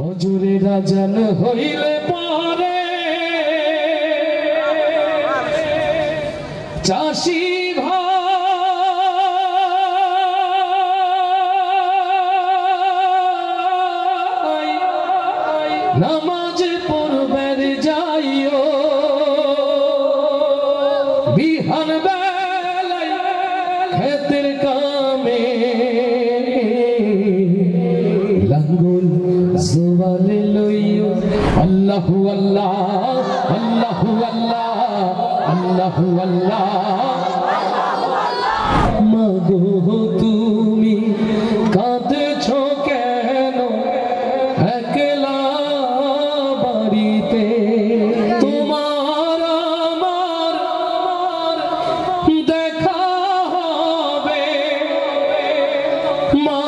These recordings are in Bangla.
ফজরের আজান হইলে পরে চাষি ভাই নামাজ পড়বার যাইও বিহান বেলায় খেতের কামে লাঙ্গল জোয়ালে লইও আল্লাহু আল্লাহ আল্লাহু আল্লাহ আল্লাহু আল্লাহ মাগো তুমি কাঁদছো কেন একলা বাড়িতে তোমার আমার দেখা হবে মা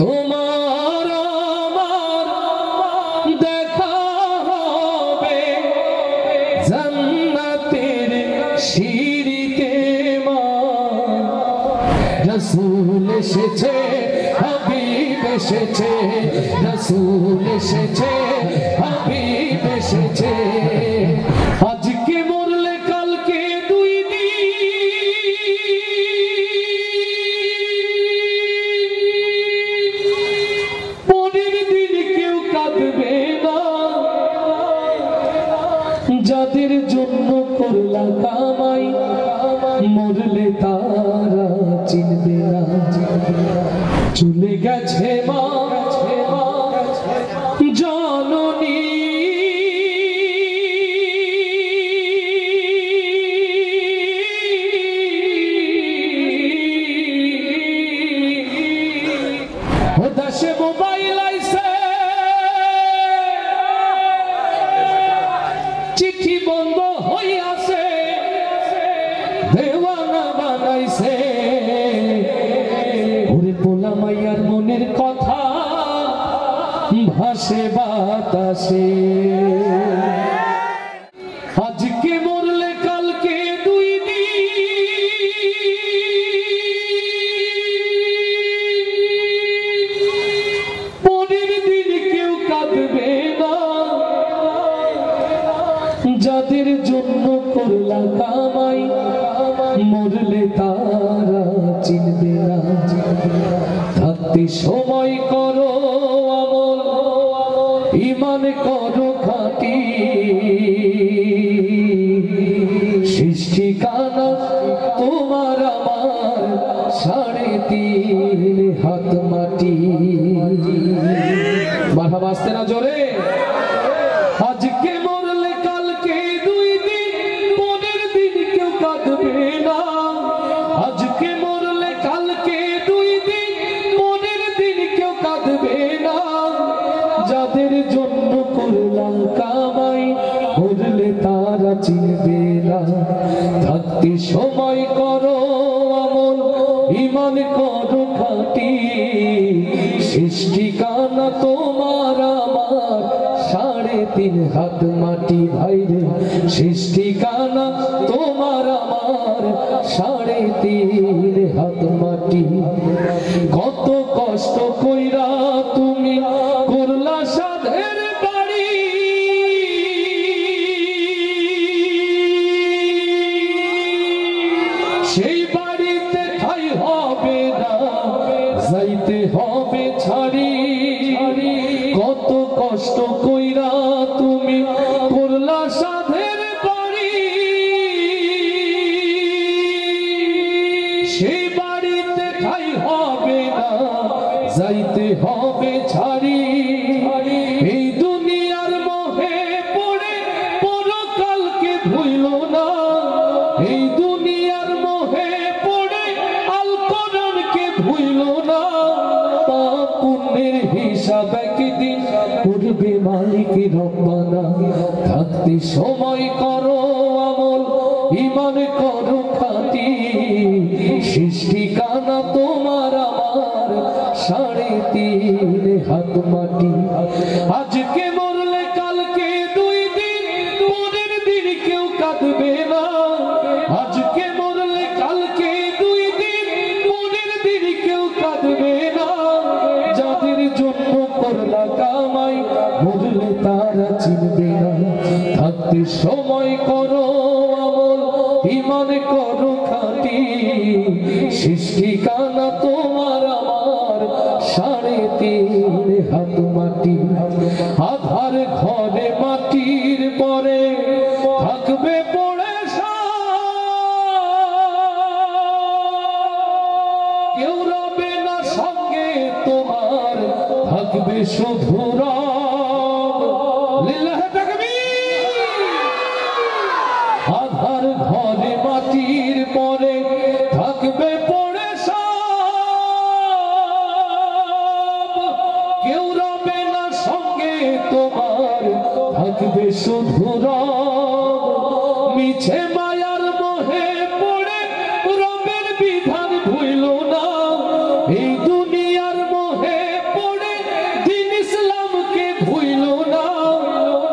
তোমার আমার দেখা হবে জান্নাতের সিঁড়িতে মা রাসূল এসেছে হাবিব এসেছে রাসূল এসেছে হাবিব এসেছে আজকে মরলে কালকে দুই যাদের জন্য করলা কামাই মরলে তারা চিনবে না চলে গেছে মা জননী ও দেশে মোবাইল আইছে চিঠি বন্ধ হইয়াছে দেওয়ানা বানাইছে ওরে পোলা মাইয়ার মনের কথা ভাসে বাতাসে আজকে মরলে কালকে দুই পরের দিন কেউ কাঁদবে না যাদের জন্য করলা কামাই মরলে তারা চিনবে না থাকতে সময় করো আমল ঈমান করো খাঁটি সৃষ্টি কানা তোমার আমার 3.5 হাত মাটি মাথা বাঁচতে না জোরে আজকে মরলে কালকে দুই দিন পরের দিন কেউ কাঁদবে না আজকে মরলে কালকে দুই দিন পরের দিন কেউ কাঁদবে না যাদের জন্য করলাম কামাই মরলে তারা চিনবে না থাকতে সময় করো আমল ঈমান করো খাঁটি সৃষ্টি কানা তোমার আমার 3.5 হাত মাটি ভাইরে সৃষ্টি কানা তোমার আমার 3.5 হাত মাটি কত কষ্ট কইরা তুমি করলা সাধের বাড়ি সেই বাড়িতে ঠাই হবে না যাইতে হবে ছাড়ি কত কষ্ট কইরা তুমি করলা সাধের বাড়ি সেই বাড়িতে ঠাই হবে না যাইতে হবে ছাড়ি এই দুনিয়ার মোহে পড়ে পরকালকে ভুইল না এই দুনিয়ার মোহে পড়ে আল কোরআনকে ভুইল না পাপ পুণ্যের হিসাব একদিন করবে মালিক রব্বানা থাকতে সময় করো আমল ঈমান করো খাঁটি সৃষ্টি কানা তোমার আমার 3.5 হাত মাটি আজকে মরলে কালকে দুই দিন পরের দিন কেউ কাঁদবে না সময় করো আমল ঈমান করো খাঁটি সৃষ্টি কানা তোমার আমার 3.5 হাত মাটি আধার ঘরে মাটির পরে থাকবে পড়ে কেউ রবে না সঙ্গে তোমার থাকবে শুধু রব লিল্লাহি তাকবীর আধার ঘরে মাটির পরে থাকবে পড়ে সব কেউ রবে না সঙ্গে তোমার থাকবে শুধু রব মিছে মায়ার মোহে পড়ে রবের বিধান ভুইল না এই দুনিয়ার মোহে পড়ে দ্বীন ইসলামকে ভুইল না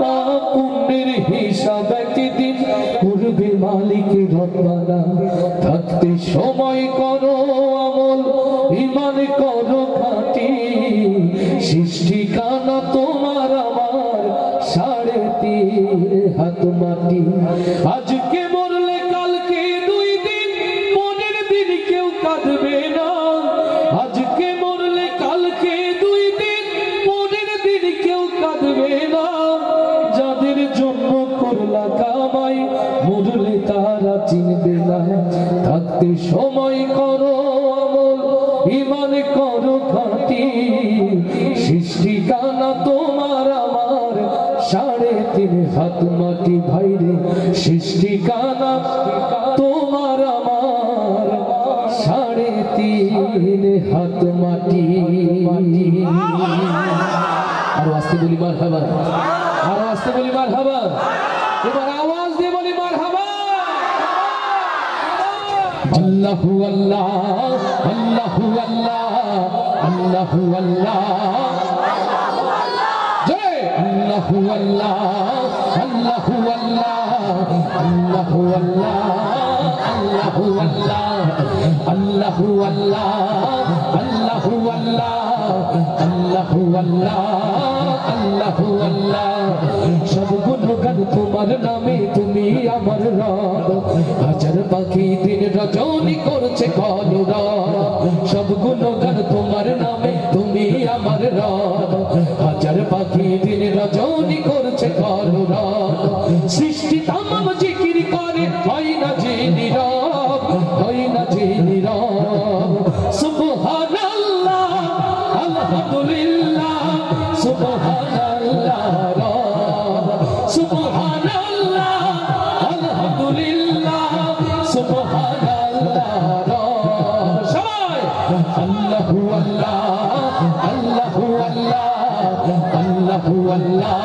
পাপ পুণ্যের হিসাব একদিন করবে মালিক রব্বানা থাকতে সময় করো আমল ঈমান করো খাঁটি সৃষ্টি কানা তোমার আমার 3.5 হাত মাটি আজকে মরলে কালকে 2 দিন পরের দিন কেউ কাঁদবে না আজকে মরলে কালকে 2 দিন পরের দিন কেউ কাঁদবে না যাদের জন্য করলা কামাই মরলে তারা চিনবে না থাকতে সময় করো আমল ঈমান করো খাঁটি সৃষ্টি কানা তোমার আমার 3.5 হাত মাটি ভাইরে সৃষ্টি কানা তোমার আমার 3.5 হাত মাটি আরো আস্তে বলি মারহাবা আরো আস্তে বলি মারহাবা এবার আওয়াজ দিয়ে বলি মারহাবা আল্লাহু আল্লাহ আল্লাহু আল্লাহ আল্লাহু আল্লাহ জয় আল্লাহু আল্লাহ আল্লাহু আল্লাহ আল্লাহু আল্লাহ আল্লাহু আল্লাহ আল্লাহু আল্লাহ আল্লাহু আল্লাহ আল্লাহু আল্লাহ আল্লাহু আল্লাহ সব গুণগান তোমার নামে তুমি আমার রব হাজার পাখি দিন রজনী করছে কলরব সব গুণগান তোমার নামে তুমি আমার রব হাজার পাখি দিন রজনী করছে কলরব সৃষ্টি তামাম জিকির করে হয় না যে নীরব হয় না যে নীরব সুবহানাল্লাহ আলহামদুলিল্লাহ সুবহানাল্লাহ সুবহানাল্লাহ আলহামদুলিল্লাহ সুবহানাল্লাহ সবাই আল্লাহু আল্লাহ আল্লাহু আল্লাহ আল্লাহু আল্লাহ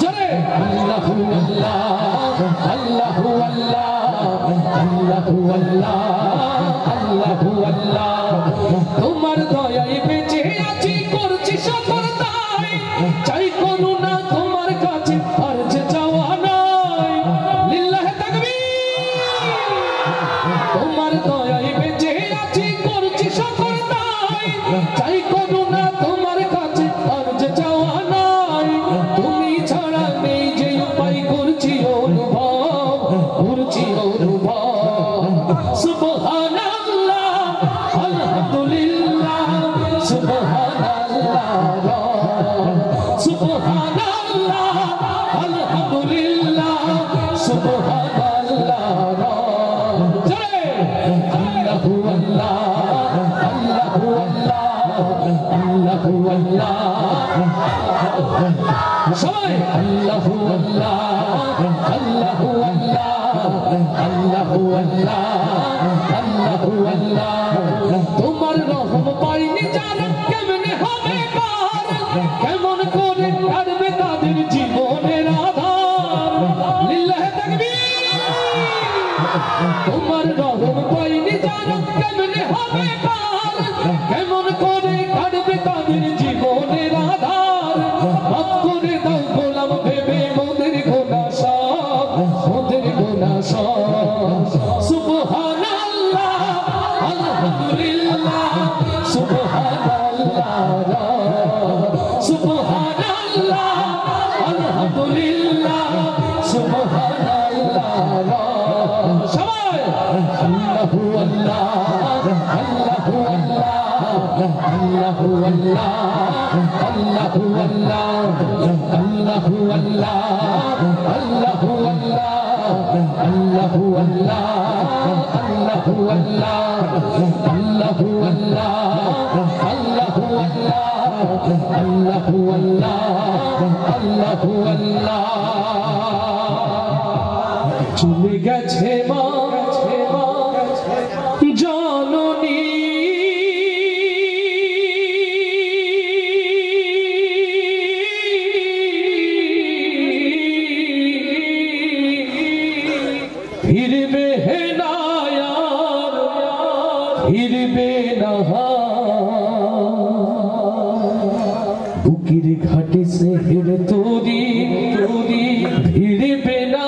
জোরে আল্লাহু আল্লাহ আল্লাহু আল্লাহ আল্লাহু আল্লাহ আল্লাহু আল্লাহ তোমার দয়ায় বেঁচে আছি করছি সকল তাই চাই করুণা তোমার কাছে আর যে চাওয়া নাই লিল্লাহি তাকবীর তোমার দয়ায় বেঁচে আছি করছি সকল তাই চাই করুণা তোমার কাছে আর যে চাওয়া নাই তুমি ছাড়া নেই যে উপায় করছি অনুভব সুবহানাল্লাহ আলহামদুলিল্লাহ সুবহানাল্লাহ সুবহানাল্লাহ আলহামদুলিল্লাহ সুবহানাল্লাহ জয় আল্লাহু আল্লাহ আল্লাহু আল্লাহ আল্লাহু আল্লাহ সবাই আল্লাহু আল্লাহ আল্লাহু আল্লাহ আল্লাহু আল্লাহ আল্লাহু আল্লাহ তোমার রহম পাইনি যারা কেমনে হবে পার কেমন করে কাটবে তাদের জীবনের আধার লিল্লাহি তাকবীর তোমার রহম পাইনি যারা কেমনে হবে পার কেমন করে কাটবে তাদের জীবনের আধার মাফ করে দাও গোলাম ভেবে মোদের গোনা সব সুবহানাল্লাহ আলহামদুলিল্লাহ সুবহানাল্লাহ সুবহানাল্লাহ আলহামদুলিল্লাহ আলহামদুলিল্লাহ সুবহানাল্লাহ সবাই আল্লাহু আল্লাহ আল্লাহু আল্লাহ আল্লাহু আল্লাহ আল্লাহু আল্লাহ আল্লাহু আল্লাহ আল্লাহু আল্লাহ আল্লাহু আল্লাহ আল্লাহু আল্লাহ আল্লাহু আল্লাহ আল্লাহু আল্লাহ আল্লাহু আল্লাহ আল্লাহু আল্লাহ চলে গেছে মা জননী ফিরবে না আর ফিরবে না বুকের ঘাটে সে হের তোরি ফিরবে না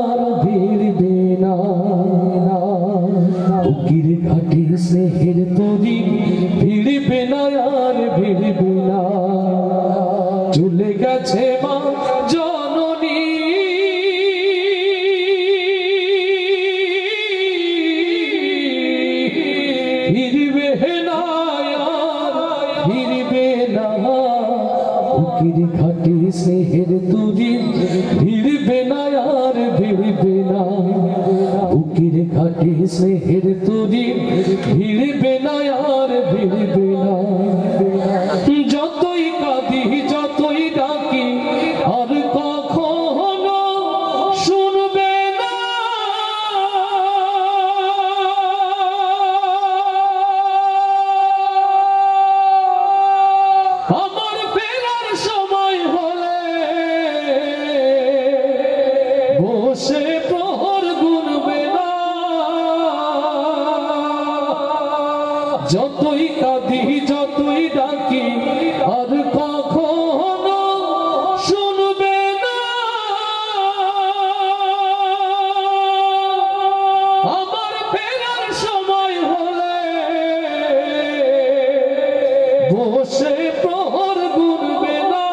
আর ফিরবে না বুকের ঘাটে সে হের তোরি ফিরবে না আর ফিরবে না চলে গেছে মা জননী ফিরবে না আর ফিরবে না বুকের ঘাটে সে হের তুরি ফিরবে না আর ফিরবে না বুকের ঘাটে সে হের তুরি ফিরবে না আর ফিরবে না যতই কাঁদি যতই ডাকি আর কখনো শুনবে না আমার ফেরার সময় হলে বসে প্রহর গুনবে না যতই কাঁদি যতই ডাকি আর কখনো শুনবে না আমার ফেরার সময় হলে বসে প্রহর গুনবে না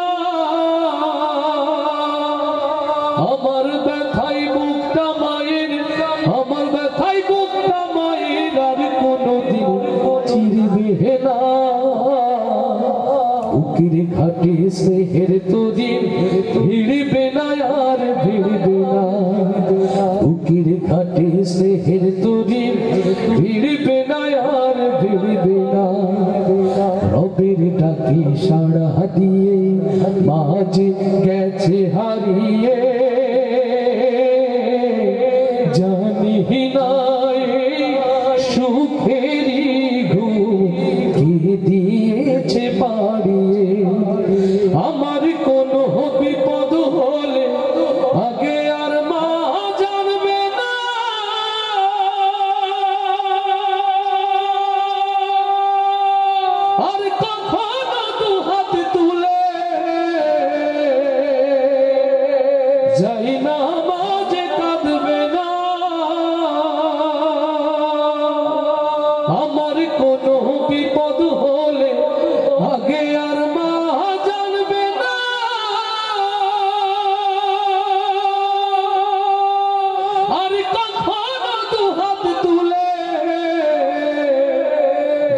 আমার ব্যথাই বুকটা মায়ের আমার ব্যথাই বুকটা মায়ের আর কোনোদিন চিরবে না বুকের ঘাটে সে হের তোরি ভিড়বে না আর ভিড়বে না বুকের ঘাটে সে হের তোরি ভিড়বে না আর ভিড়বে না রবের ডাকে সাড়া দিয়ে মাঝে গেছে হারিয়ে জানি না সুখেরি ঘুম কে দিয়েছে পাড়িয়ে আমার কোনো বিপদ হলে আগে আর মা জানবে না আর কখনো দু হাত তুলে যাই না মাঝে কাঁদবে না আমার কোনো বিপদ হলে আগে আর মা জানবে না আর কখনো দু হাত তুলে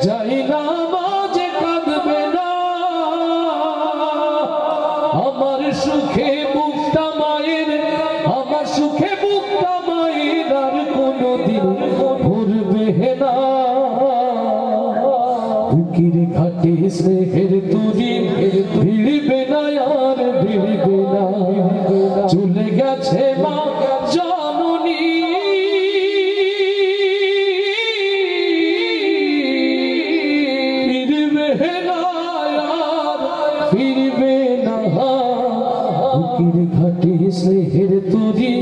যাই না মাঝে কাঁদবে না আমার সুখে বুকটা মায়ের আমার সুখে বুকটা মায়ের আর কোনোদিন ভরবে না বুকের ঘাটে সে হের তুরি ভিড়বে না আর ভিড়বে না চলে গেছে মা জননী ফিরবে না আর ফিরবে না বুকের ঘাটে সে হের তুরি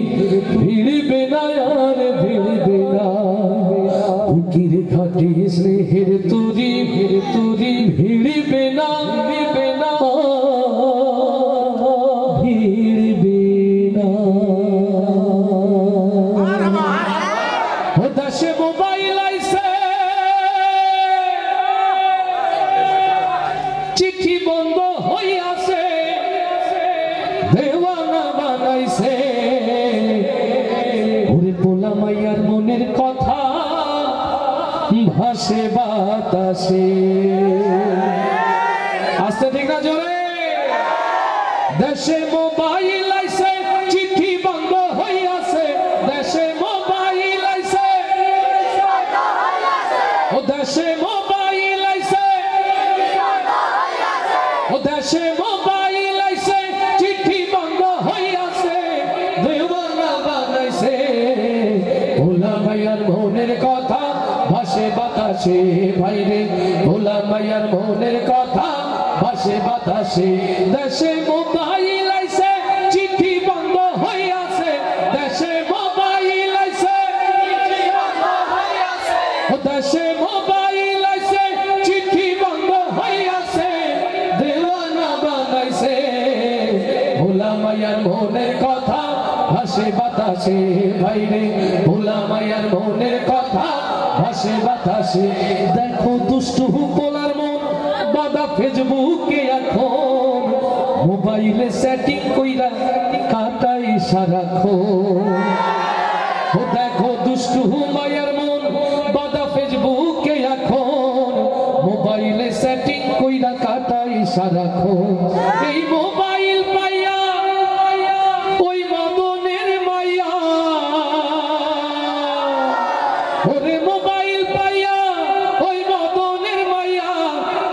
ভিড়বে না আর ভিড়বে না বুকের ঘাটে সে হের তুরি ভিড়বে না ভিড়বে না ভিড়বে না দেশে মোবাইল আইছে চিঠি বন্ধ হইয়াছে ভাসে বাতাসে। আস্তে ঠিক না জোরে। দেশে মোবাইল আইছে চিঠি বন্ধ হইয়াছে, দেশে মোবাইল আইছে, ও দেশে মোবাইল আইছে, ও দেশে মোবাইল আইছে চিঠি বন্ধ হইয়াছে, দেওয়ানা বানাইছে ভোলা মাইয়ার মনের কথা ভাসে বাতাসে। ভাইরে ভোলা মাইয়ার মনের কথা ভাসে বাতাসে। দেশে মোবাইল আইছে চিঠি বন্ধ হইয়াছে, দেশে মোবাইল আইছে, দেশে মোবাইল আইছে চিঠি বন্ধ হইয়াছে, দেওয়ানা বানাইছে ভোলা মাইয়ার মনের কথা ভাসে বাতাসে। ভাইরে ভোলা মাইয়ার মনের কথা ভাসে বাতাসে। দেখো দুষ্টু পোলার মন বাদা ফেসবুকে এখন, মোবাইলে সেটিং কইরা কাটাই সারাক্ষণ। ও দেখো দুষ্টু মায়ের মন বাদা ফেসবুকে এখন, মোবাইলে সেটিং কইরা কাটাই সারাক্ষণ। এই মোবাইল পাইয়া ওই মদনের মাইয়া, ওরে মোবাইল পাইয়া ওই মদনের মাইয়া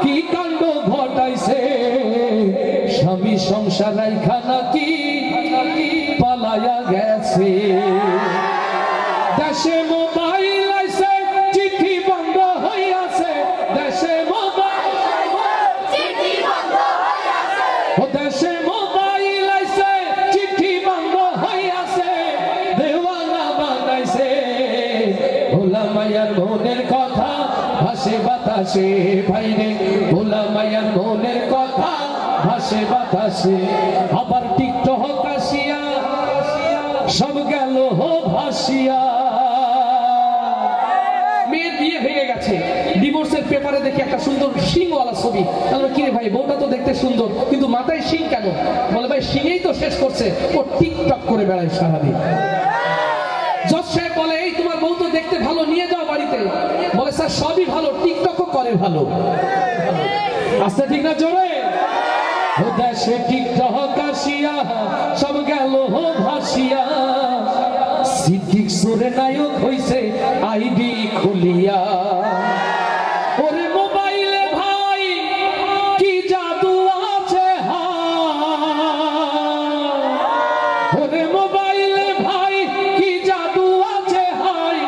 কি কাণ্ড ঘটাইছে, স্বামী সংসার রাইখা নাকি পালায়া গেছে। দেশে মোবাইল আইছে চিঠি বন্ধ হইয়াছে, দেশে মোবাইল, ও দেশে মোবাইল আইছে চিঠি বন্ধ হইয়াছে, দেওয়ানা বানাইছে ভোলা মাইয়ার মনের কথা ভাসে বাতাসে। ভাইরে ভোলা মাইয়ার মনের কথা ভাসে বাতাসে। আবার টিকটক আসিয়া সব গেল হো ভাসিয়া। মেয়ের বিয়ে হয়ে গেছে, ডিভোর্সের পেপারে দেখি একটা সুন্দর শিংওয়ালা ছবি। তাহলে কি রে ভাই, বউটা তো দেখতে সুন্দর কিন্তু মাথায় শিং কেন? বলে ভাই শিঙেই তো শেষ করছে, ও টিকটক করে বেড়ায় সারাদিন। জজ সাহেব বলে এই তোমার বউ তো দেখতে ভালো, নিয়ে যাও বাড়িতে। বলে স্যার সবই ভালো, টিকটকও করে ভালো। আস্তে ঠিক না জোরে। ও দেশে টিকটক আসিয়া সব গেল হো ভাসিয়া, সিদ্দিক সুরে নায়ক হইছে আইডি খুলিয়া। ওরে মোবাইলে ভাই কি জাদু আছে, ওরে মোবাইলে ভাই কি জাদু আছে, হাই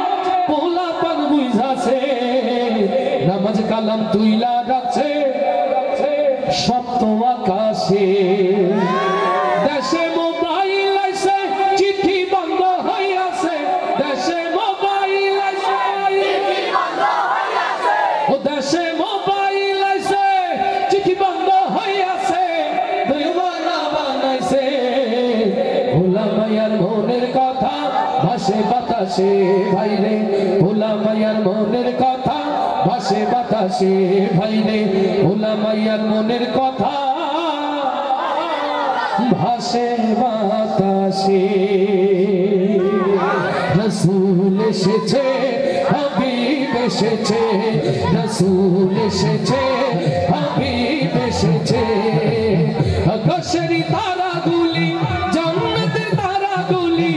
পোলাপান বুঝাছে নামাজ কালাম তুইলা রাখছে সপ্ত আকাশে। দেশে মোবাইল আইছে চিঠি বন্ধ হইয়াছে, দেশে মোবাইল আইছে, ও দেশে মোবাইল আইছে চিঠি বন্ধ হইয়াছে, দেওয়ানা বানাইছে ভোলা মাইয়ার মনের কথা ভাসে বাতাসে। ভাইরে ভোলা মাইয়ার মনের কথা ভাসে বাতাসে। ভাইরে ভোলা মাইয়ার মনের কথা ভাসে বাতাসে। রসুল এসেছে, হাবিব এসেছে, রসুল এসেছে, হাবিব এসেছে। আকাশের তারাগুলি জান্নাতের তারাগুলি,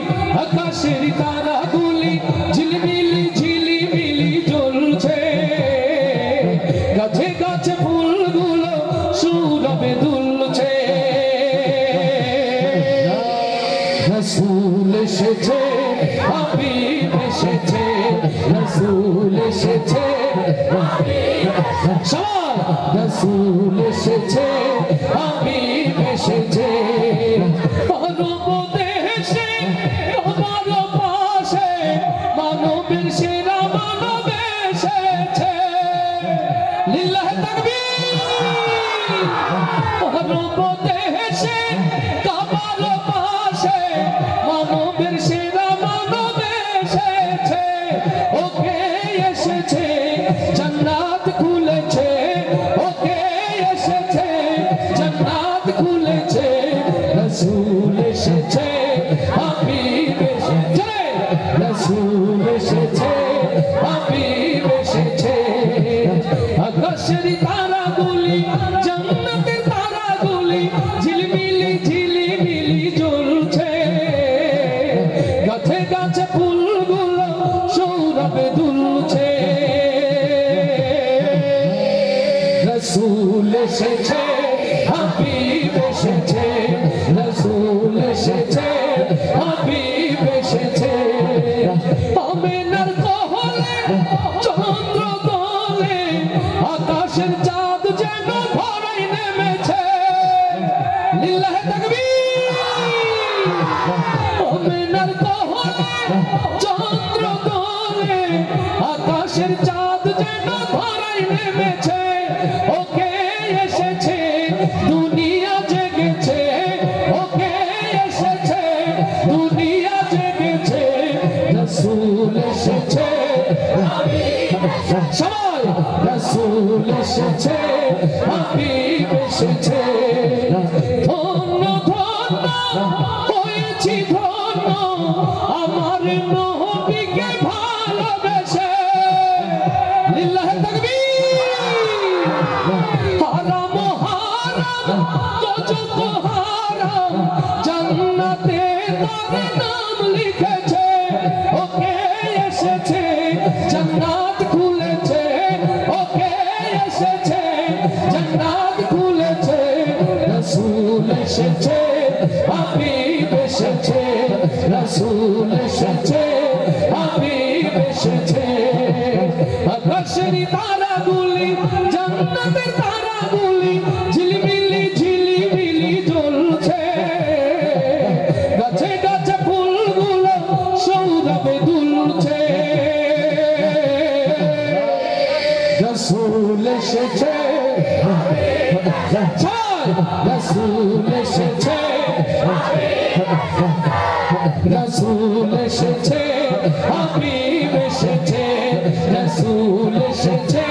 আকাশের তারাগুলি ঝিলমিলি ঝিলিমিলি জ্বলছে, গাছে গাছে ফুলগুলো সুরবে দুলছে। রসুল এসেছে, হাবিব এসেছে, রসুল এসেছে, রসুল এসেছে, হাবিব এসেছে। দেশে আমার পাশে মানবের সেরা মানব এসেছে। লিল্লাহ তাকবীর। দেশে কাবার পাশে মানবের সেরা মানব এসেছে। ওকে এসেছে জান্নাত খুলেছে, ওকে এসেছে জান্নাত খুলেছে, রসুল এসেছে, গাছে ফুলগুলো সৌরভে দুলছে রসুল এসেছে হাবিব এসেছে রসুল এসেছে হাবিব এসেছে আমিনার কোলে চন্দ্র দোলে আকাশের চাঁদ যেন ধরায় নেমেছে লিল্লাহে তাকবীর আমিনার কোলে চন্দ্র দোলে আকাশের চাঁদ যেন ধরায় নেমেছে ওকে এসেছে দুনিয়া জেগেছে ওকে এসেছে দুনিয়া জেগেছে রসুল এসেছে সবাই রসুল এসেছে হাবিব এসেছে ধন্য ধন্য হয়েছি ধন্য আমার নবীকে ভালোবেসে লিল্লাহে তাকবীর হারাম হারাম দোজখ হারাম জান্নাতে তার নাম লিখেছে ওকে এসেছে জান্নাত খুলেছে ওকে এসেছে জান্নাত খুলেছে রসুল এসেছে হাবিব এসেছে রসুল এসেছে হাবিব এসেছে আকাশের তারাগুলি জান্নাতের তারাগুলি ঝিলিমিলি ঝিলিমিলি জ্বলছে গাছে গাছে ফুলগুলো সৌরভে দুলছে রসুল এসেছে রসুল এসেছে রসুল এসেছে হাবিব এসেছে রসুল এসেছে